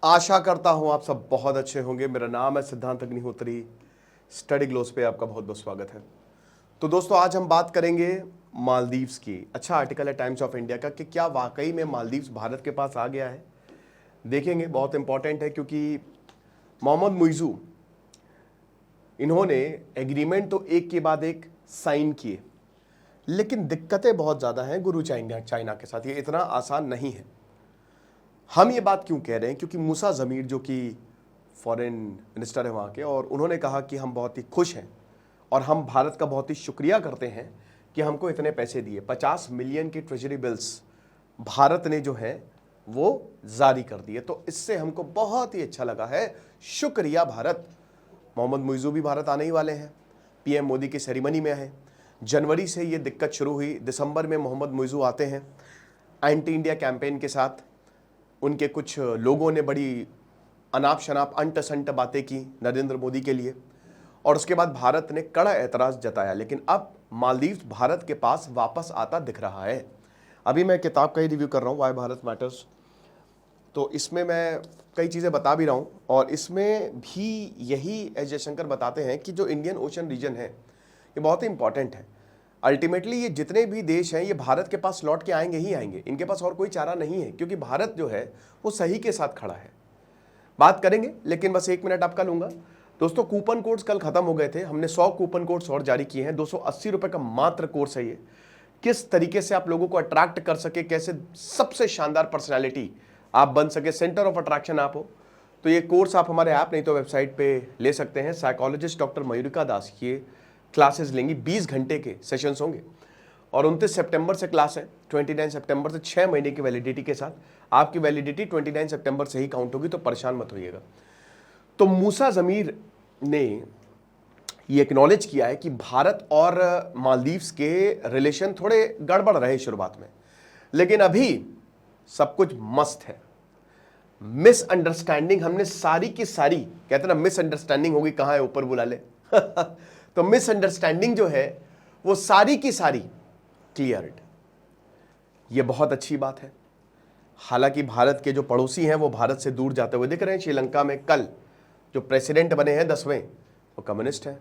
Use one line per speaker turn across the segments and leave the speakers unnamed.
आशा करता हूं आप सब बहुत अच्छे होंगे। मेरा नाम है सिद्धांत अग्निहोत्री। स्टडी ग्लोस पे आपका बहुत बहुत स्वागत है। तो दोस्तों आज हम बात करेंगे मालदीव्स की। अच्छा आर्टिकल है टाइम्स ऑफ इंडिया का कि क्या वाकई में मालदीव्स भारत के पास आ गया है। देखेंगे, बहुत इंपॉर्टेंट है क्योंकि मोहम्मद मुइज़ू इन्होंने एग्रीमेंट तो एक के बाद एक साइन किए, लेकिन दिक्कतें बहुत ज़्यादा हैं गुरु चाइना के साथ। ये इतना आसान नहीं है। हम ये बात क्यों कह रहे हैं? क्योंकि मूसा ज़मीर जो कि फॉरेन मिनिस्टर है वहाँ के, और उन्होंने कहा कि हम बहुत ही खुश हैं और हम भारत का बहुत ही शुक्रिया करते हैं कि हमको इतने पैसे दिए। 50 मिलियन की ट्रेजरी बिल्स भारत ने जो है वो जारी कर दिए। तो इससे हमको बहुत ही अच्छा लगा है। शुक्रिया भारत। मोहम्मद मुइज़ू भी भारत आने ही वाले हैं, पीएम मोदी की सेरेमनी में है। जनवरी से ये दिक्कत शुरू हुई, दिसंबर में मोहम्मद मुइज़ू आते हैं एंटी इंडिया कैंपेन के साथ। उनके कुछ लोगों ने बड़ी अनाप शनाप अंट संट बातें की नरेंद्र मोदी के लिए, और उसके बाद भारत ने कड़ा एतराज़ जताया। लेकिन अब मालदीव्स भारत के पास वापस आता दिख रहा है। अभी मैं किताब का ही रिव्यू कर रहा हूँ, वाई भारत मैटर्स। तो इसमें मैं कई चीज़ें बता भी रहा हूँ, और इसमें भी यही एस जयशंकर बताते हैं कि जो इंडियन ओशन रीजन है ये बहुत ही इंपॉर्टेंट है। अल्टीमेटली ये जितने भी देश हैं ये भारत के पास लौट के आएंगे ही आएंगे। इनके पास और कोई चारा नहीं है, क्योंकि भारत जो है वो सही के साथ खड़ा है। बात करेंगे, लेकिन बस 1 मिनट आपका लूंगा। दोस्तों कूपन कोड्स कल खत्म हो गए थे। हमने 100 कूपन कोड्स और जारी किए हैं। 280 रुपये का मात्र कोर्स है ये। किस तरीके से आप लोगों को अट्रैक्ट कर सके, कैसे सबसे शानदार पर्सनैलिटी आप बन सके, सेंटर ऑफ अट्रैक्शन आप हो, तो ये कोर्स आप हमारे ऐप नहीं तो वेबसाइट पे ले सकते हैं। साइकोलॉजिस्ट डॉक्टर मयूरिका दास ये क्लासेस लेंगी। 20 घंटे के सेशंस होंगे, और 29 सितंबर से क्लास है, 29 सितंबर से 6 महीने की वैलिडिटी के साथ। आपकी वैलिडिटी 29 सितंबर से ही काउंट होगी, तो परेशान मत होइएगा। तो मूसा ज़मीर ने ये एक्नॉलेज किया है कि भारत और मालदीव्स के रिलेशन थोड़े गड़बड़ रहे शुरुआत में, लेकिन अभी सब कुछ मस्त है। मिसअंडरस्टैंडिंग हमने सारी की सारी, कहते ना मिसअंडरस्टैंडिंग होगी कहाँ है ऊपर बुला ले तो मिसअंडरस्टैंडिंग जो है वो सारी की सारी क्लियर्ड। ये बहुत अच्छी बात है। हालांकि भारत के जो पड़ोसी हैं वो भारत से दूर जाते हुए दिख रहे हैं। श्रीलंका में कल जो प्रेसिडेंट बने हैं 10वें, वो कम्युनिस्ट है,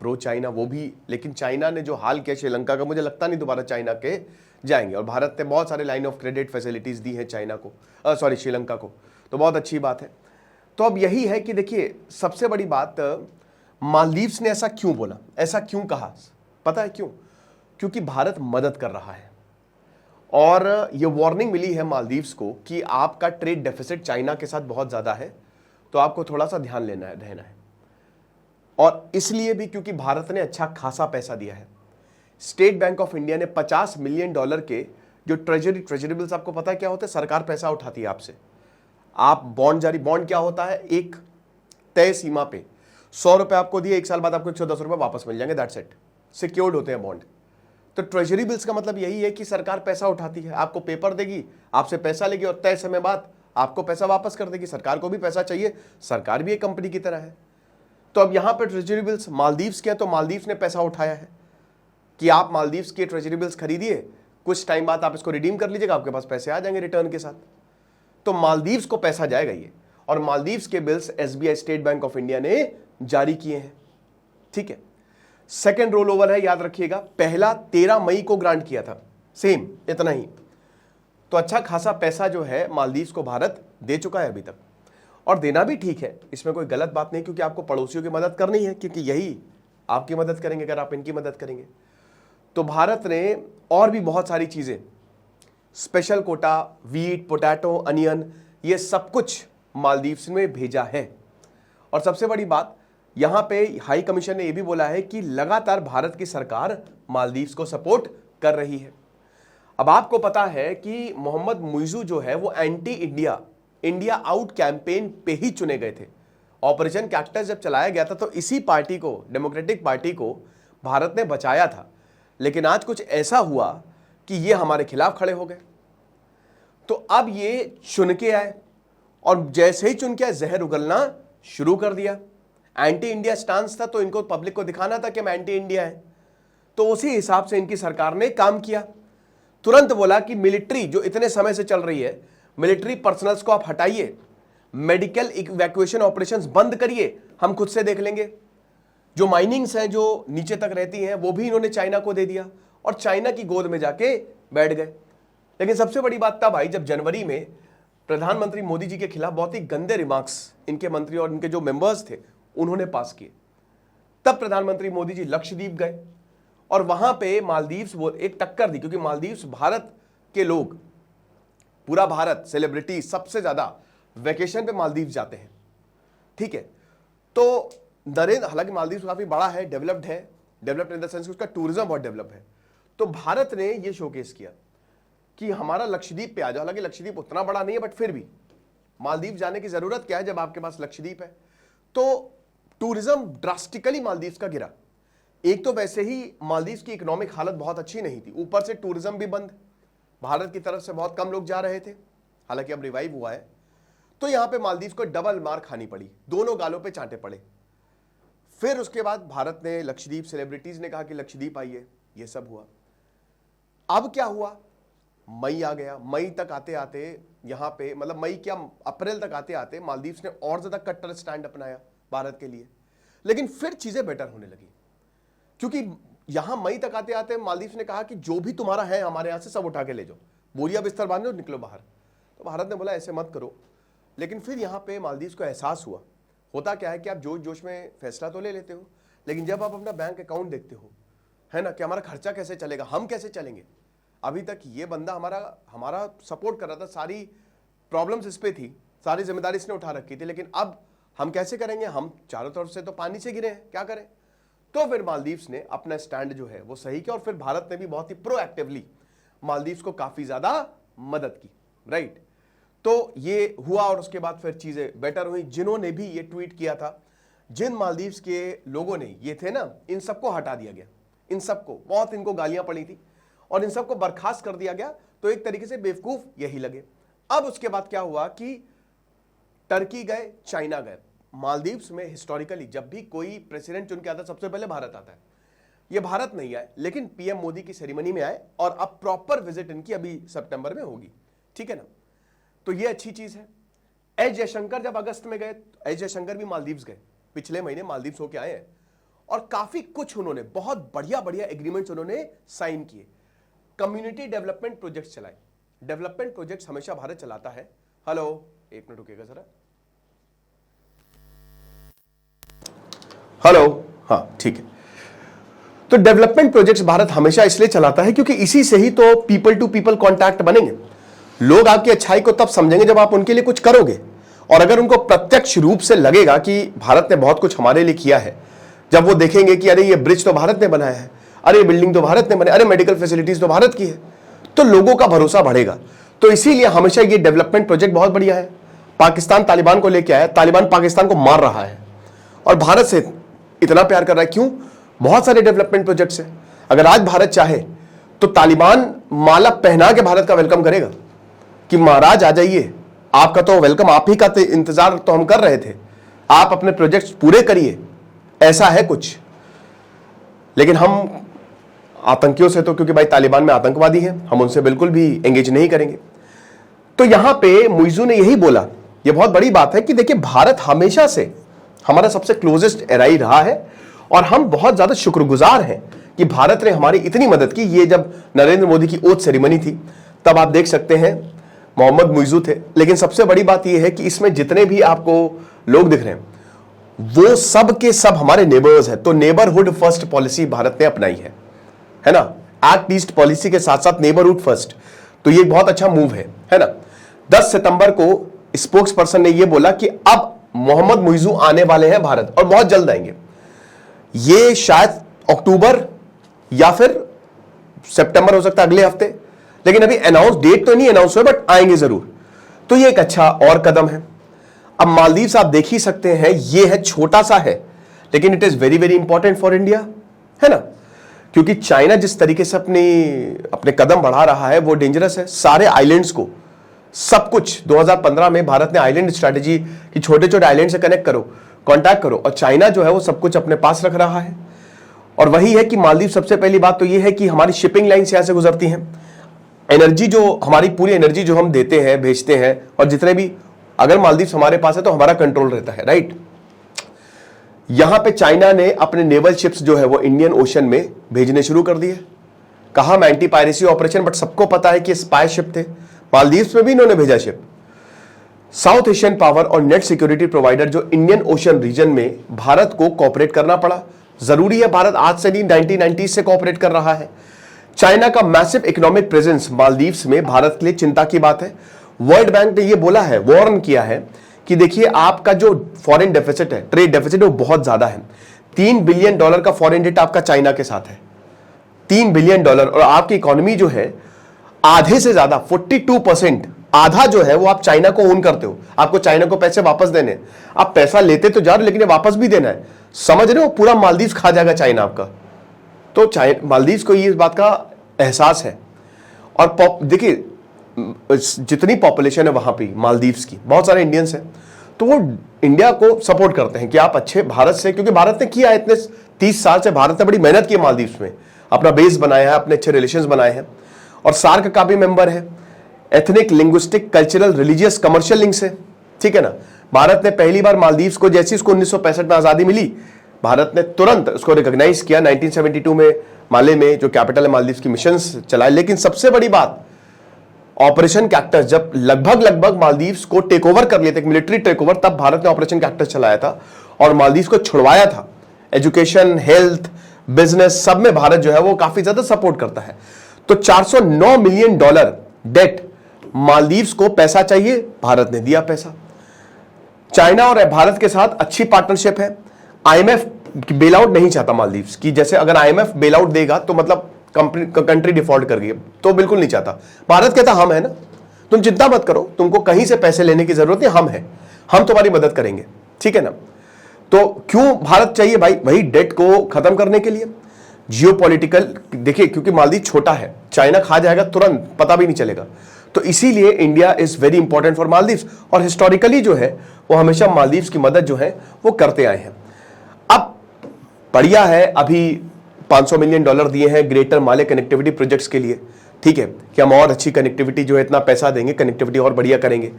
प्रो चाइना वो भी। लेकिन चाइना ने जो हाल किया श्रीलंका का, मुझे लगता नहीं दोबारा चाइना के जाएंगे। और भारत ने बहुत सारे लाइन ऑफ क्रेडिट फैसिलिटीज़ दी हैं चाइना को, श्रीलंका को। तो बहुत अच्छी बात है। तो अब यही है कि देखिए, सबसे बड़ी बात, मालदीव्स ने ऐसा क्यों बोला, ऐसा क्यों कहा? पता है क्यों? क्योंकि भारत मदद कर रहा है, और ये वार्निंग मिली है मालदीव्स को कि आपका ट्रेड डेफिसिट चाइना के साथ बहुत ज़्यादा है, तो आपको थोड़ा सा ध्यान लेना है, रहना है। और इसलिए भी क्योंकि भारत ने अच्छा खासा पैसा दिया है। स्टेट बैंक ऑफ इंडिया ने $50 मिलियन के जो ट्रेजरी बिल्स, आपको पता है क्या होता है? सरकार पैसा उठाती है आपसे। आप बॉन्ड क्या होता है? एक तय सीमा पे 100 रुपये आपको दिए, 1 साल बाद आपको 110 रुपये वापस मिल जाएंगे। That's it. सिक्योर्ड होते हैं बॉन्ड। तो ट्रेजरी बिल्स का मतलब यही है कि सरकार पैसा उठाती है, आपको पेपर देगी, आपसे पैसा लेगी, और तय समय बाद आपको पैसा वापस कर देगी। सरकार को भी पैसा चाहिए, सरकार भी एक कंपनी की तरह है। तो अब यहां पे ट्रेजरी बिल्स मालदीव्स के हैं, तो मालदीव्स ने पैसा उठाया है कि आप मालदीव्स के ट्रेजरी बिल्स खरीदिए, कुछ टाइम बाद आप इसको रिडीम कर लीजिएगा, आपके पास पैसे आ जाएंगे रिटर्न के साथ। तो मालदीव्स को पैसा जाएगा ये, और मालदीव्स के bills SBI state bank of India ने जारी किए हैं। ठीक है। सेकेंड रोल ओवर है, याद रखिएगा। पहला 13 मई को ग्रांट किया था, सेम इतना ही। तो अच्छा खासा पैसा जो है मालदीव्स को भारत दे चुका है अभी तक, और देना भी ठीक है, इसमें कोई गलत बात नहीं, क्योंकि आपको पड़ोसियों की मदद करनी है, क्योंकि यही आपकी मदद करेंगे अगर आप इनकी मदद करेंगे। तो भारत ने और भी बहुत सारी चीजें, special Kota, wheat, potato, onion, ये सब कुछ मालदीव्स में भेजा है। और सबसे बड़ी बात, यहां पे हाई कमीशन ने यह भी बोला है कि लगातार भारत की सरकार मालदीव्स को सपोर्ट कर रही है। अब आपको पता है कि मोहम्मद मुइज़ू जो है वो एंटी इंडिया आउट कैंपेन पे ही चुने गए थे। ऑपरेशन कैक्टस जब चलाया गया था तो इसी पार्टी को, डेमोक्रेटिक पार्टी को, भारत ने बचाया था। लेकिन आज कुछ ऐसा हुआ कि ये हमारे खिलाफ खड़े हो गए। तो अब ये चुन के आए, और जैसे ही चुन के आए जहर उगलना शुरू कर दिया। एंटी इंडिया स्टांस था, तो इनको पब्लिक को दिखाना था कि हम एंटी इंडिया हैं। तो उसी हिसाब से इनकी सरकार ने काम किया। तुरंत बोला कि मिलिट्री जो इतने समय से चल रही है, मिलिट्री पर्सनल्स को आप हटाइए, मेडिकल इवैक्यूएशन ऑपरेशंस बंद करिए, हम खुद से देख लेंगे। जो माइनिंग्स हैं जो नीचे तक रहती हैं वो भी इन्होंने चाइना को दे दिया और चाइना की गोद में जाके बैठ गए। लेकिन सबसे बड़ी बात तब आई जब जनवरी में प्रधानमंत्री मोदी जी के खिलाफ बहुत ही गंदे रिमार्क्स इनके मंत्री और इनके जो मेंबर्स थे उन्होंने पास किए। तब प्रधानमंत्री मोदी जी लक्षद्वीप गए और वहां पे मालदीव्स वो एक टक्कर दी, क्योंकि मालदीव्स भारत के लोग, पूरा भारत सेलिब्रिटी सबसे ज्यादा वेकेशन पे मालदीव जाते हैं। ठीक है, तो नरेंद्र, हालांकि मालदीव काफी बड़ा है, डेवलप्ड इन द सेंस उसका टूरिज्म बहुत डेवलप है। तो भारत ने यह शोकेस किया कि हमारा लक्षद्वीप पे आ जाओ। हालांकि लक्षद्वीप उतना बड़ा नहीं है, बट फिर भी मालदीव जाने की जरूरत क्या है जब आपके पास लक्षद्वीप है। तो टूरिज्म ड्रास्टिकली मालदीव का गिरा। एक तो वैसे ही मालदीव की इकोनॉमिक हालत बहुत अच्छी नहीं थी, ऊपर से टूरिज्म भी बंद, भारत की तरफ से बहुत कम लोग जा रहे थे, हालांकि अब रिवाइव हुआ है। तो यहां पे मालदीव को डबल मार खानी पड़ी, दोनों गालों पे चांटे पड़े। फिर उसके बाद भारत ने, लक्षद्वीप सेलिब्रिटीज ने कहा कि लक्षद्वीप आइए, ये सब हुआ। अब क्या हुआ, मई आ गया। मई तक आते आते यहां पे, मतलब मई क्या, अप्रैल तक आते आते मालदीव ने और ज्यादा कट्टर स्टैंड अपनाया भारत के लिए। लेकिन फिर चीजें बेटर होने लगी, क्योंकि यहां मई तक आते आते मालदीव ने कहा कि जो भी तुम्हारा है हमारे यहां से सब उठा के ले जाओ, बोरिया बिस्तर बांधो, निकलो बाहर। तो भारत ने बोला ऐसे मत करो। लेकिन फिर यहां पे मालदीव को एहसास हुआ, होता क्या है कि आप जोश जोश में फैसला तो ले लेते हो, लेकिन जब आप अपना बैंक अकाउंट देखते हो, है ना, कि हमारा खर्चा कैसे चलेगा, हम कैसे चलेंगे। अभी तक ये बंदा हमारा सपोर्ट कर रहा था, सारी प्रॉब्लम्स इस पे थी, सारी जिम्मेदारी इसने उठा रखी थी, लेकिन अब हम कैसे करेंगे, हम चारों तरफ से तो पानी से गिरे हैं, क्या करें। तो फिर मालदीव्स ने अपना स्टैंड जो है वो सही किया और फिर भारत ने भी बहुत ही प्रोएक्टिवली मालदीव्स को काफी ज्यादा मदद की, राइट। तो ये हुआ और उसके बाद फिर चीजें बेटर हुई। जिन्होंने भी ये ट्वीट किया था, जिन मालदीव्स के लोगों ने ये थे ना, इन सबको हटा दिया गया, इन सबको, बहुत इनको गालियां पड़ी थी और इन सबको बर्खास्त कर दिया गया। तो एक तरीके से बेवकूफ यही लगे। अब उसके बाद क्या हुआ कि टर्की गए, चाइना गए। मालदीव्स में हिस्टोरिकली जब भी कोई प्रेसिडेंट चुन के आता है सबसे पहले भारत आता है। ये भारत नहीं आए, लेकिन पीएम मोदी की सेरेमनी में आए और अब प्रॉपर विजिट इनकी अभी सितंबर में होगी, ठीक है ना। तो ये अच्छी चीज है। एस जयशंकर जब अगस्त में गए, एस जयशंकर भी मालदीव्स गए, पिछले महीने मालदीव्स होके आए हैं और काफी कुछ उन्होंने, बहुत बढ़िया बढ़िया एग्रीमेंट्स उन्होंने साइन किए। कम्युनिटी डेवलपमेंट प्रोजेक्ट्स चलाए। डेवलपमेंट प्रोजेक्ट्स हमेशा भारत चलाता है। हेलो, एक मिनट रुकिएगा जरा। हेलो, हाँ ठीक है। तो डेवलपमेंट प्रोजेक्ट्स भारत हमेशा इसलिए चलाता है क्योंकि इसी से ही तो पीपल टू पीपल कांटेक्ट बनेंगे। लोग आपकी अच्छाई को तब समझेंगे जब आप उनके लिए कुछ करोगे, और अगर उनको प्रत्यक्ष रूप से लगेगा कि भारत ने बहुत कुछ हमारे लिए किया है, जब वो देखेंगे कि अरे ये ब्रिज तो भारत ने बनाया है, अरे बिल्डिंग तो भारत ने बनाई, अरे मेडिकल फैसिलिटीज तो भारत की है, तो लोगों का भरोसा बढ़ेगा। तो इसीलिए हमेशा ये डेवलपमेंट प्रोजेक्ट बहुत बढ़िया है। पाकिस्तान तालिबान को लेके आया, तालिबान पाकिस्तान को मार रहा है और भारत से इतना प्यार कर रहा है। क्यों? बहुत सारे डेवलपमेंट प्रोजेक्ट्स हैं। अगर आज भारत चाहे तो तालिबान माला पहना के भारत का वेलकम करेगा कि महाराज आ जाइए, आपका तो वेलकम, आप ही का इंतजार तो हम कर रहे थे, आप अपने प्रोजेक्ट्स पूरे करिए। ऐसा है कुछ। लेकिन हम आतंकियों से तो, क्योंकि भाई तालिबान में आतंकवादी हैं, हम उनसे बिल्कुल भी एंगेज नहीं करेंगे। तो यहां पे मुइजू ने यही बोला, यह बहुत बड़ी बात है कि देखिए भारत हमेशा से हमारा सबसे क्लोजेस्ट एराई रहा है और हम बहुत ज्यादा शुक्रगुजार हैं कि भारत ने हमारी इतनी मदद की। ये जब नरेंद्र मोदी की ओथ सेरेमनी थी तब आप देख सकते हैं मोहम्मद मुइजू थे। लेकिन सबसे बड़ी बात यह है कि इसमें जितने भी आपको लोग दिख रहे हैं वो सब के सब हमारे नेबर्स हैं। तो नेबरहुड फर्स्ट पॉलिसी भारत ने अपनाई है ना, एक्ट ईस्ट पॉलिसी के साथ साथ नेबरहुड फर्स्ट। तो ये बहुत अच्छा मूव है ना। 10 सितंबर को स्पोक्स पर्सन ने यह बोला कि अब मोहम्मद मुइजू आने वाले हैं भारत और बहुत जल्द आएंगे। ये शायद अक्टूबर या फिर सितंबर हो सकता है, अगले हफ्ते, लेकिन अभी अनाउंस डेट तो नहीं अनाउंस हुआ, बट आएंगे जरूर। तो ये एक अच्छा और कदम है। अब मालदीव्स आप देख ही सकते हैं, ये है छोटा सा है, लेकिन it is very very important for India, है ना। क्योंकि चाइना जिस तरीके से अपने कदम बढ़ा रहा है वो डेंजरस है। सारे आइलैंड्स को, सब कुछ 2015 में भारत ने आइलैंड स्ट्रैटेजी की, छोटे छोटे आइलैंड से कनेक्ट करो, कांटेक्ट करो, और चाइना जो है वो सब कुछ अपने पास रख रहा है। और वही है कि मालदीव, सबसे पहली बात तो ये है कि हमारी शिपिंग लाइन्स यहां से गुजरती हैं। एनर्जी जो हमारी पूरी एनर्जी जो हम देते हैं, भेजते हैं, और जितने भी अगर मालदीव्स हमारे पास है तो हमारा कंट्रोल रहता है, राइट। यहां पे चाइना ने अपने नेवल शिप्स जो है वो इंडियन ओशन में भेजने शुरू कर दिए। कहा मैं एंटी पायरेसी ऑपरेशन, बट सबको पता है कि स्पाई शिप थे। मालदीव्स में भी इन्होंने भेजा शिप। साउथ एशियन पावर और नेट सिक्योरिटी प्रोवाइडर जो इंडियन ओशन रीजन में भारत को कोऑपरेट करना पड़ा। जरूरी है, भारत आज से नहीं 1990 से कोऑपरेट कर रहा है। चाइना का मैसिव इकोनॉमिक प्रेजेंस मालदीव्स में भारत के लिए चिंता की बात है। वर्ल्ड बैंक ने यह बोला है, वार्न किया है कि देखिए आपका जो फॉरेन डेफिसिट है, ट्रेड डेफिसिट, वो बहुत ज्यादा है। $3 बिलियन का फॉरेन डेट आपका चाइना के साथ है, $3 बिलियन, और आपकी इकोनॉमी जो है आधे से ज्यादा 42%, आधा जो है वो आप चाइना को ओन करते हो। आपको चाइना को पैसे वापस देने, आप पैसा लेते तो जा रहे लेकिन वापस भी देना है, समझ रहे हो। पूरा मालदीव्स खा जाएगा चाइना आपका। तो मालदीव्स को ये इस बात का एहसास है। और देखिए जितनी पॉपुलेशन है वहां पे मालदीव्स की, बहुत सारे इंडियंस हैं, तो वो इंडिया को सपोर्ट करते हैं कि आप अच्छे भारत से, क्योंकि भारत ने किया इतने 30 साल से, भारत ने बड़ी मेहनत की मालदीव्स में, अपना बेस बनाया है, अपने अच्छे रिलेशंस बनाए हैं, और सार्क का भी मेंबर है। Ethnic, linguistic, cultural, religious, commercial links है, ठीक है ना। भारत ने पहली बार मालदीव्स को, जैसी उसको 1965 में आजादी मिली, भारत ने तुरंत उसको रिकॉग्नाइज किया। 1972 में माले में जो कैपिटल है मालदीव्स की मिशंस चलाए। लेकिन सबसे बड़ी बात, ऑपरेशन कैक्टस, जब लगभग मालदीव्स को टेक ओवर कर लिए थे, मिलिट्री टेक ओवर, तब भारत ने ऑपरेशन कैक्टस चलाया था और मालदीव्स को छुड़वाया था। एजुकेशन, हेल्थ, बिजनेस, सब में भारत जो है वो काफी ज्यादा सपोर्ट करता है। तो $409 मिलियन डेट, मालदीव्स को पैसा चाहिए, भारत ने दिया पैसा। चाइना और भारत के साथ अच्छी पार्टनरशिप है। आईएमएफ बेल आउट नहीं चाहता मालदीव्स की, जैसे अगर आईएमएफ बेल आउट देगा तो मतलब कंट्री डिफॉल्ट कर गई, तो बिल्कुल नहीं चाहता। भारत कहता हम है ना, तुम चिंता मत करो, तुमको कहीं से पैसे लेने की जरूरत नहीं, हम हैं, हम तुम्हारी मदद करेंगे, ठीक है ना। तो क्यों भारत चाहिए भाई? वही डेट को खत्म करने के लिए। जियोपॉलिटिकल, देखिए क्योंकि मालदीव छोटा है, चाइना खा जाएगा तुरंत, पता भी नहीं चलेगा, तो इसीलिए India is very important for Maldives. और हिस्टोरिकली जो है वो हमेशा मालदीव्स की मदद जो है वो करते आए हैं। अब बढ़िया है, अभी $500 मिलियन दिए हैं ग्रेटर माले कनेक्टिविटी प्रोजेक्ट्स के लिए, ठीक है, कि हम और अच्छी कनेक्टिविटी जो है, इतना पैसा देंगे, कनेक्टिविटी और बढ़िया करेंगे।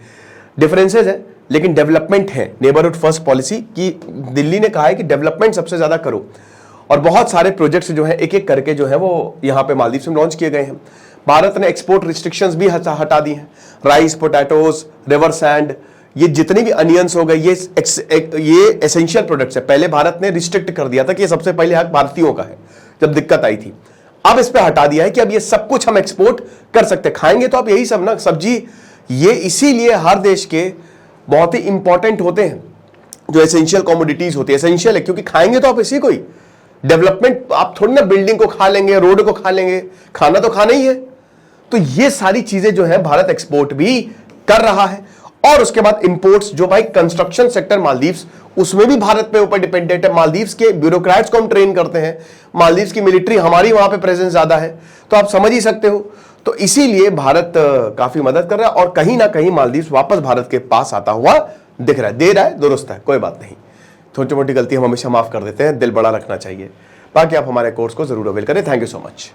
डिफरेंसेस है लेकिन डेवलपमेंट है। नेबरहुड फर्स्ट पॉलिसी की दिल्ली ने कहा है कि डेवलपमेंट सबसे ज्यादा करो, और बहुत सारे प्रोजेक्ट्स जो है एक एक करके जो है वो यहाँ पे मालदीव में लॉन्च किए गए हैं। भारत ने एक्सपोर्ट रिस्ट्रिक्शंस भी हटा दी हैं। राइस, पोटैटोज, रिवर सैंड, ये जितने भी अनियंस हो गए, ये एसेंशियल प्रोडक्ट्स है। पहले भारत ने रिस्ट्रिक्ट कर दिया था कि ये सबसे पहले हक भारतीयों का है, जब दिक्कत आई थी। अब इस पे हटा दिया है कि अब ये सब कुछ हम एक्सपोर्ट कर सकते हैं। खाएंगे तो आप यही सब ना, सब्जी, ये इसीलिए हर देश के बहुत ही इंपॉर्टेंट होते हैं जो एसेंशियल कमोडिटीज होती है। एसेंशियल है क्योंकि खाएंगे तो आप इसी को ही। डेवलपमेंट आप थोड़ी ना बिल्डिंग को खा लेंगे, रोड को खा लेंगे, खाना तो खाना ही है। तो ये सारी चीजें जो है भारत एक्सपोर्ट भी कर रहा है। और उसके बाद इंपोर्ट्स, जो भाई कंस्ट्रक्शन सेक्टर मालदीव्स, उसमें भी भारत पे ऊपर डिपेंडेंट है। मालदीव्स के ब्यूरोक्रेट्स को हम ट्रेन करते हैं, मालदीव्स की मिलिट्री, हमारी वहां पे प्रेजेंस ज्यादा है, तो आप समझ ही सकते हो। तो इसीलिए भारत काफी मदद कर रहा है और कहीं ना कहीं मालदीव्स वापस भारत के पास आता हुआ दिख रहा है। देर है दुरुस्त है, कोई बात नहीं। छोटी मोटी गलती हम हमेशा माफ कर देते हैं, दिल बड़ा रखना चाहिए। बाकी आप हमारे कोर्स को जरूर अवेल करें। Thank you so much.